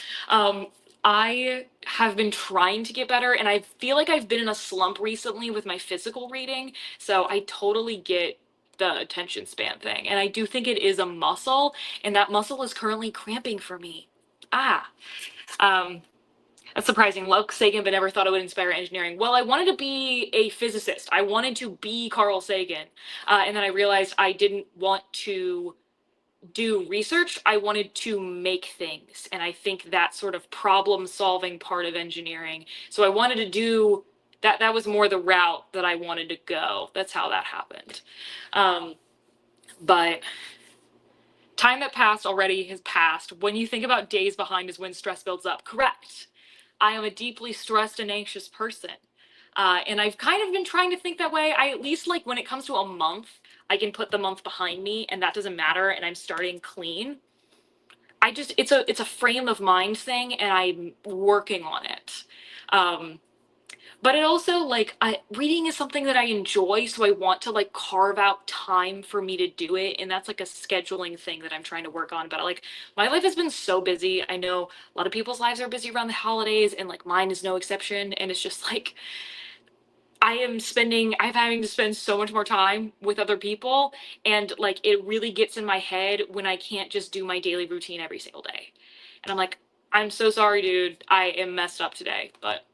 I have been trying to get better, and I feel like I've been in a slump recently with my physical reading. So I totally get the attention span thing. And I do think it is a muscle, and that muscle is currently cramping for me. Ah. Um, That's surprising. Love Sagan, but never thought it would inspire engineering. Well, I wanted to be a physicist. I wanted to be Carl Sagan. And then I realized I didn't want to do research. I wanted to make things. And I think that sort of problem solving part of engineering. So I wanted to do that. That was more the route that I wanted to go. That's how that happened. But time that passed already has passed. When you think about days behind is when stress builds up. Correct. I am a deeply stressed and anxious person. And I've kind of been trying to think that way. I at least like when it comes to a month, I can put the month behind me and that doesn't matter and I'm starting clean. It's a frame of mind thing and I'm working on it. But it also like reading is something that I enjoy, so I want to like carve out time for me to do it, and that's like a scheduling thing that I'm trying to work on. But like my life has been so busy. I know a lot of people's lives are busy around the holidays, and like mine is no exception. And it's just like I'm having to spend so much more time with other people, and like it really gets in my head when I can't just do my daily routine every single day. And I'm like, I'm so sorry, dude. I am messed up today, but.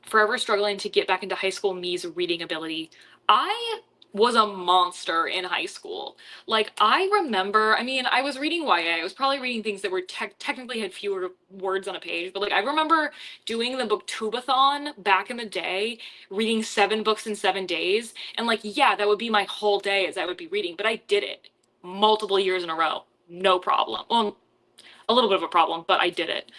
Forever struggling to get back into high school me's reading ability. I was a monster in high school. Like, I remember, I mean, I was reading YA. I was probably reading things that were technically had fewer words on a page, but like, I remember doing the booktubeathon back in the day, reading 7 books in 7 days. And like, yeah, that would be my whole day as I would be reading, but I did it multiple years in a row. No problem. Well, a little bit of a problem, but I did it.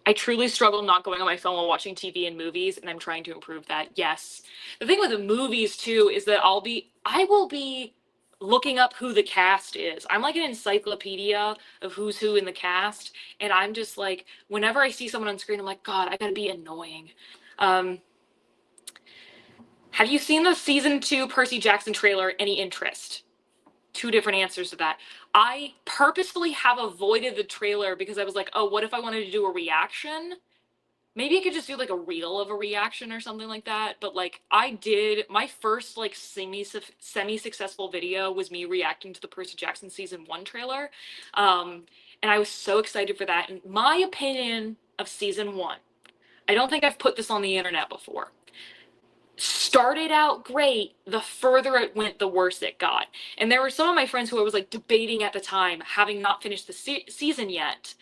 I truly struggle not going on my phone while watching TV and movies, and I'm trying to improve that. Yes. The thing with the movies too is that I will be looking up who the cast is. I'm like an encyclopedia of who's who in the cast, and I'm just like, whenever I see someone on screen, I'm like, God, I gotta be annoying. Have you seen the season 2 Percy Jackson trailer? Any interest? 2 different answers to that. I purposefully have avoided the trailer because I was like, oh, what if I wanted to do a reaction? Maybe I could just do like a reel of a reaction or something like that. But like I did, my first like semi-successful video was me reacting to the Percy Jackson season 1 trailer. And I was so excited for that. And my opinion of season 1, I don't think I've put this on the internet before, started out great. The further it went, the worse it got. And there were some of my friends who I was like debating at the time, having not finished the season yet.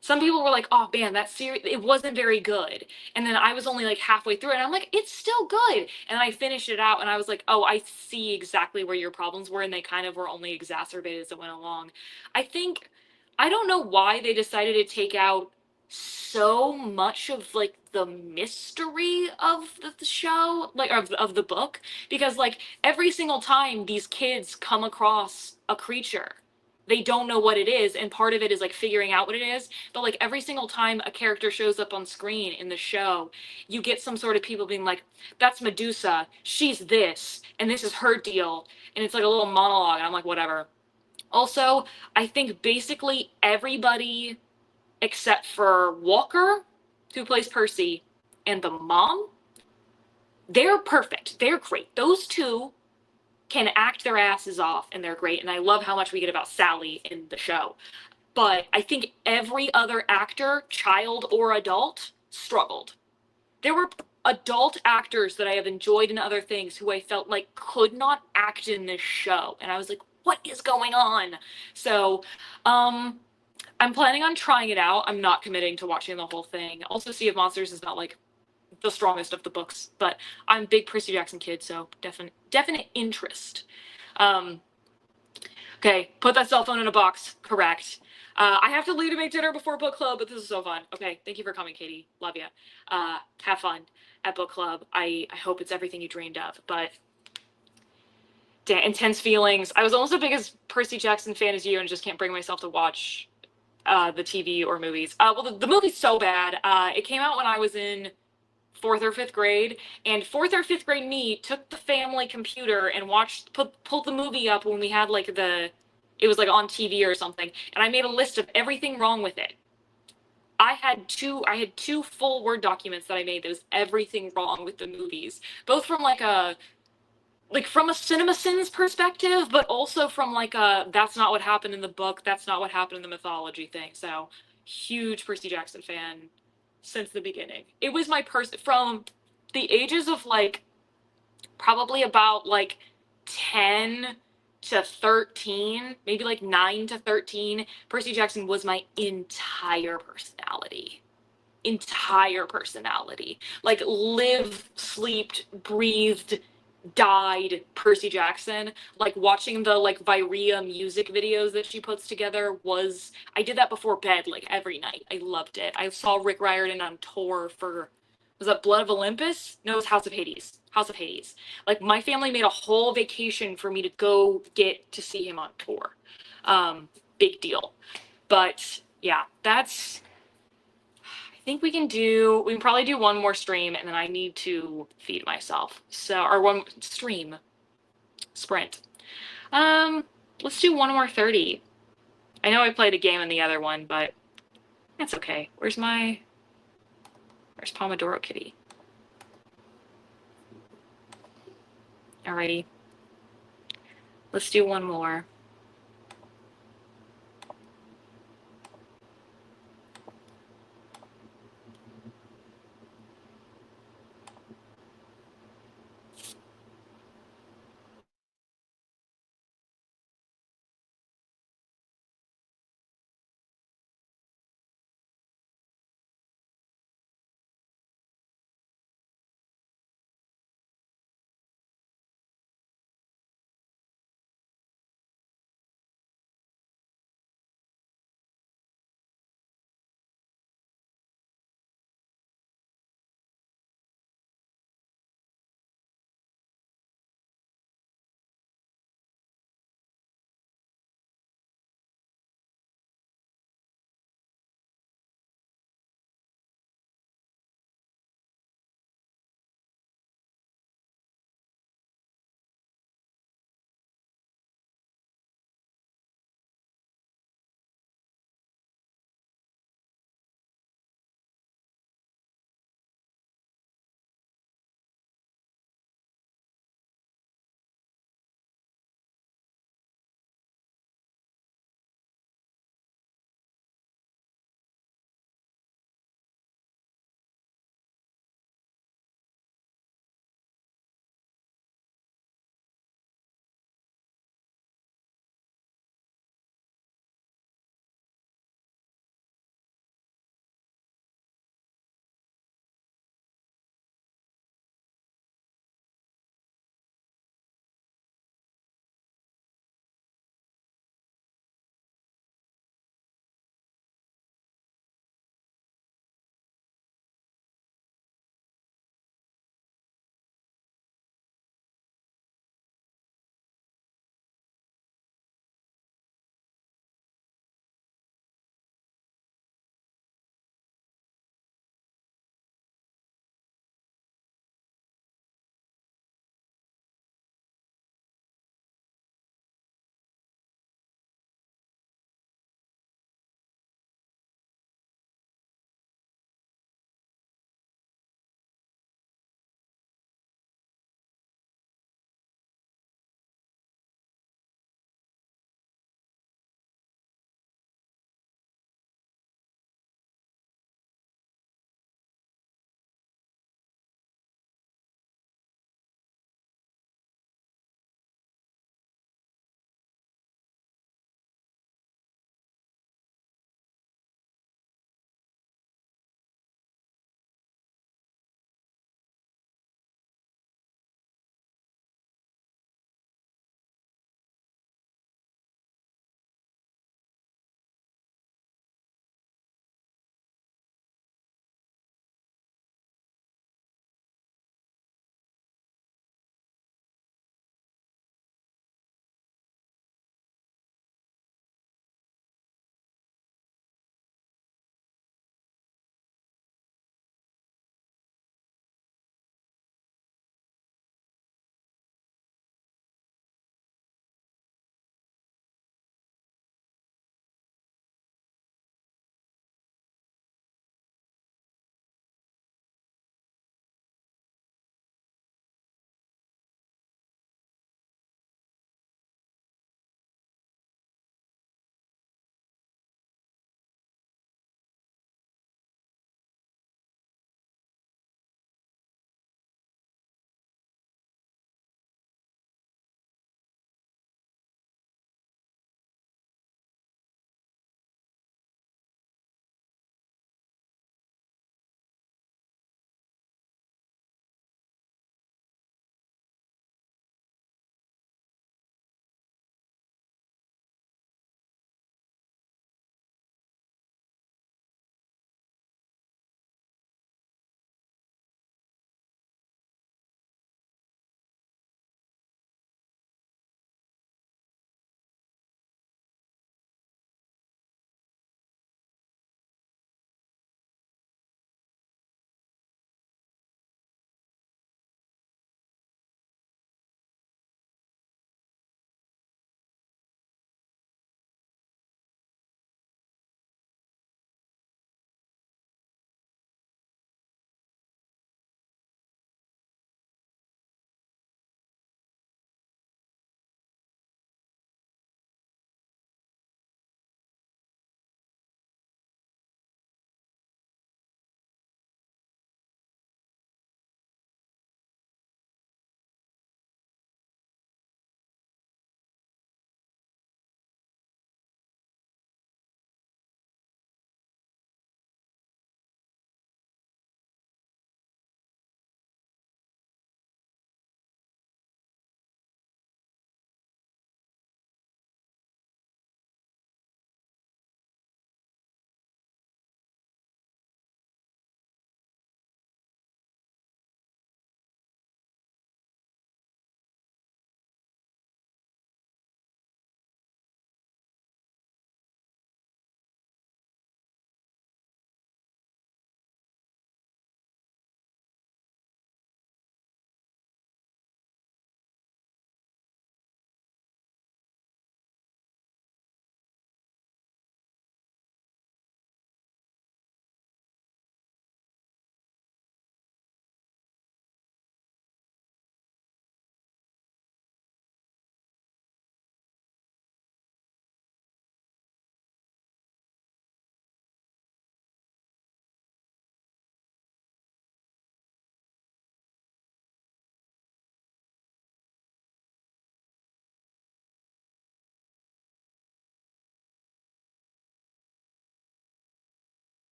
Some people were like, oh man, that series, it wasn't very good. And then I was only like halfway through it and I'm like, it's still good. And I finished it out and I was like, oh, I see exactly where your problems were. And they kind of were only exacerbated as it went along. I don't know why they decided to take out so much of like the mystery of the show, like of the book, because like every single time these kids come across a creature, they don't know what it is, and part of it is like figuring out what it is. But like every single time a character shows up on screen in the show, you get some sort of people being like, that's Medusa, she's this, and this is her deal. And it's like a little monologue, and I'm like, whatever. Also, I think basically everybody except for Walker, who plays Percy, and the mom, they're perfect. They're great. Those 2 can act their asses off and they're great. And I love how much we get about Sally in the show. But I think every other actor, child or adult, struggled. There were adult actors that I have enjoyed in other things who I felt like could not act in this show. And I was like, what is going on? So, I'm planning on trying it out. I'm not committing to watching the whole thing. Also, Sea of Monsters is not like the strongest of the books, but I'm a big Percy Jackson kid, so definite interest. Okay, put that cell phone in a box. Correct. I have to leave to make dinner before book club, but this is so fun. Okay, thank you for coming, Katie. Love you. Have fun at book club. I hope it's everything you dreamed of, but intense feelings. I was almost as big as Percy Jackson fan as you and just can't bring myself to watch the TV or movies. Well, the movie's so bad. It came out when I was in 4th or 5th grade, and 4th or 5th grade me took the family computer and pulled the movie up when we had like it was like on TV or something, and I made a list of everything wrong with it. I had two full Word documents that I made that was everything wrong with the movies, both from like a like from a CinemaSins perspective, but also from like a that's not what happened in the book, that's not what happened in the mythology thing. So huge Percy Jackson fan since the beginning. It was my person from the ages of like probably about like 10 to 13, maybe like 9 to 13. Percy Jackson was my entire personality. Entire personality. Like lived, slept, breathed, died Percy Jackson. Like watching the like Virea music videos that she puts together was I did that before bed like every night. I loved it. I saw Rick Riordan on tour for was that Blood of Olympus? No, it was House of Hades. House of Hades. Like my family made a whole vacation for me to go get to see him on tour. Big deal. But yeah, that's I think we can probably do one more stream and then I need to feed myself. So or one stream sprint. Um, let's do one more 30. I know I played a game in the other one, but that's okay. Where's Pomodoro Kitty? Alrighty. Let's do one more.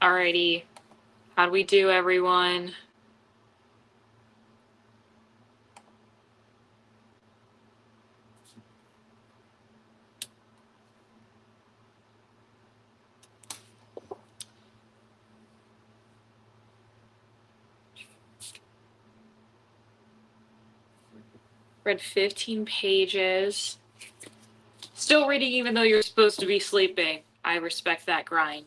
Alrighty. How'd we do, everyone? Read 15 pages. Still reading even though you're supposed to be sleeping. I respect that grind.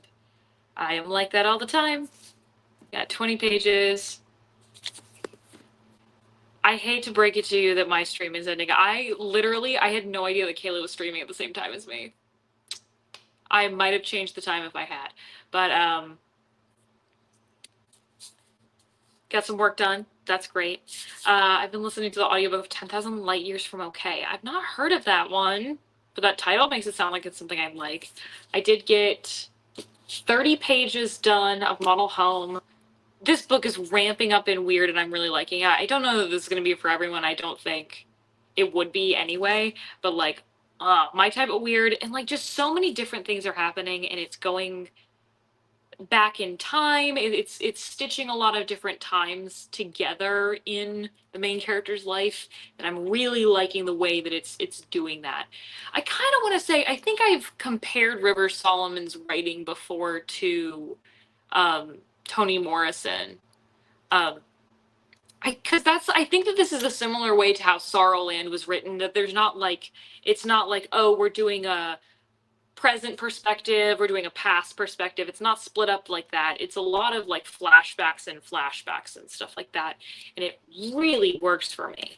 I am like that all the time. Got 20 pages. I hate to break it to you that my stream is ending. I had no idea that Kayla was streaming at the same time as me. I might have changed the time if I had. But got some work done. That's great. I've been listening to the audiobook of 10,000 Light Years from OK. I've not heard of that one, but that title makes it sound like it's something I'd like. I did get 30 pages done of Model Home. This book is ramping up and weird, and I'm really liking it. I don't know that this is going to be for everyone. I don't think it would be anyway, but like, my type of weird, and like just so many different things are happening, and it's going back in time. It's stitching a lot of different times together in the main character's life, and I'm really liking the way that it's doing that. I kind of want to say I think I've compared River Solomon's writing before to Toni Morrison. I think that this is a similar way to how Sorrowland was written, that there's not like, it's not like, oh, we're doing a present perspective, we're doing a past perspective. It's not split up like that. It's a lot of like flashbacks and stuff like that. And it really works for me.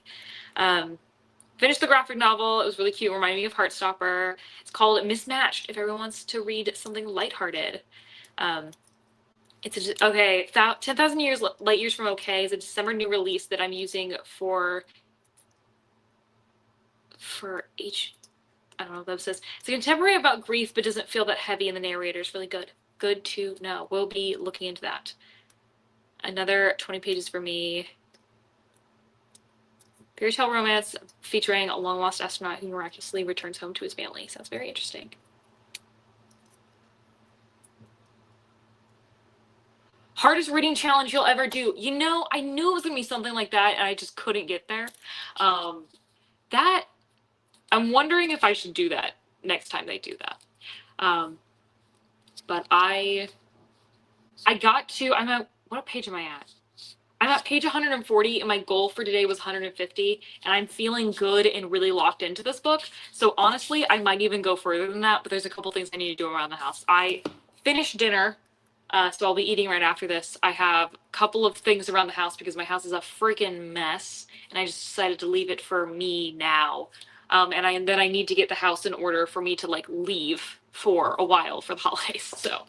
Finished the graphic novel. It was really cute. It reminded me of Heartstopper. It's called Mismatched, if everyone wants to read something lighthearted. It's okay. 10,000 Light Years from OK is a December new release that I'm using for I don't know what that says. It's a contemporary about grief, but doesn't feel that heavy, and the narrator is really good. Good to know. We'll be looking into that. Another 20 pages for me. Fairy tale romance featuring a long-lost astronaut who miraculously returns home to his family. Sounds very interesting. Hardest reading challenge you'll ever do. You know, I knew it was going to be something like that, and I just couldn't get there. I'm wondering if I should do that next time they do that. But what page am I at? I'm at page 140, and my goal for today was 150, and I'm feeling good and really locked into this book. So honestly, I might even go further than that, but there's a couple things I need to do around the house. I finished dinner, so I'll be eating right after this. I have a couple of things around the house because my house is a freaking mess, and I just decided to leave it for me now. And then I need to get the house in order for me to like leave for a while for the holidays. So,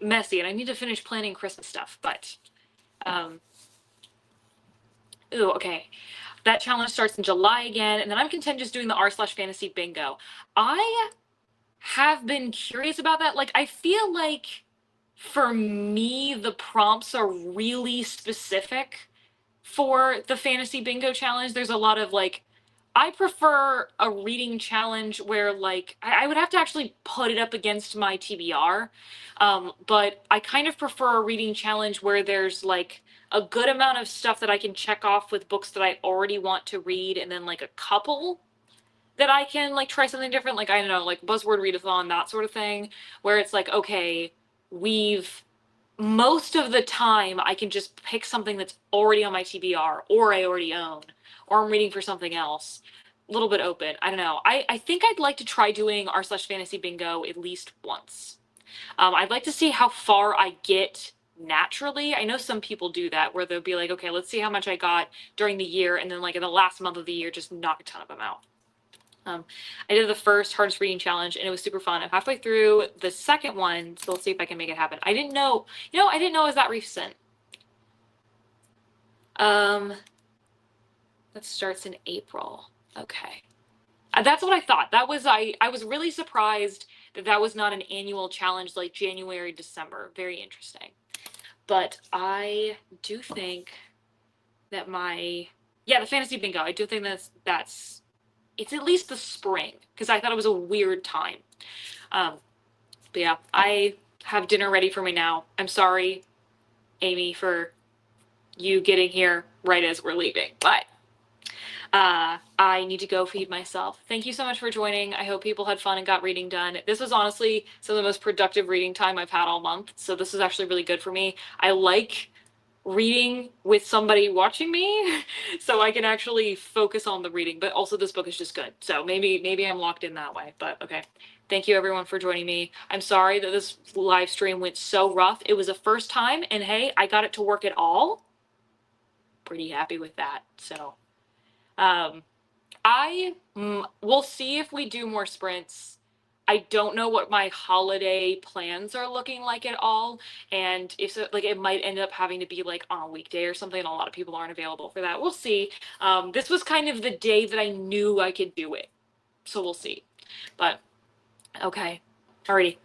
messy, and I need to finish planning Christmas stuff, but okay. That challenge starts in July again, and then I'm content just doing the r/fantasy bingo. I have been curious about that. Like, I feel like for me, the prompts are really specific for the fantasy bingo challenge. There's a lot of like, I prefer a reading challenge where like I would have to actually put it up against my TBR. But I kind of prefer a reading challenge where there's like a good amount of stuff that I can check off with books that I already want to read, and then like a couple that I can like try something different. Like, I don't know, like Buzzword Readathon, that sort of thing, where it's like, okay, most of the time I can just pick something that's already on my TBR or I already own, or I'm reading for something else. A little bit open. I don't know. I think I'd like to try doing r/fantasy bingo at least once. I'd like to see how far I get naturally. I know some people do that where they'll be like, okay, let's see how much I got during the year, and then like in the last month of the year, just knock a ton of them out. I did the first hardest reading challenge, and it was super fun. I'm halfway through the second one, so let's see if I can make it happen. I didn't know it was that recent. That starts in April. Okay. That's what I thought. I was really surprised that was not an annual challenge like January, December. Very interesting. But I do think that the fantasy bingo, I do think it's at least the spring, because I thought it was a weird time. But yeah, I have dinner ready for me now. I'm sorry, Amy, for you getting here right as we're leaving, but I need to go feed myself. Thank you so much for joining. I hope people had fun and got reading done. This was honestly some of the most productive reading time I've had all month, so this is actually really good for me. I like reading with somebody watching me so I can actually focus on the reading, but also this book is just good. So maybe I'm locked in that way, but okay. Thank you everyone for joining me. I'm sorry that this live stream went so rough. It was a first time and hey, I got it to work at all. Pretty happy with that. So, um we'll see if we do more sprints. I don't know what my holiday plans are looking like at all, and if so, like it might end up having to be like on a weekday or something, and a lot of people aren't available for that. We'll see. This was kind of the day that I knew I could do it, so we'll see. But okay, alrighty,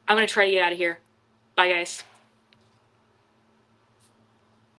I'm gonna try to get out of here. Bye, guys.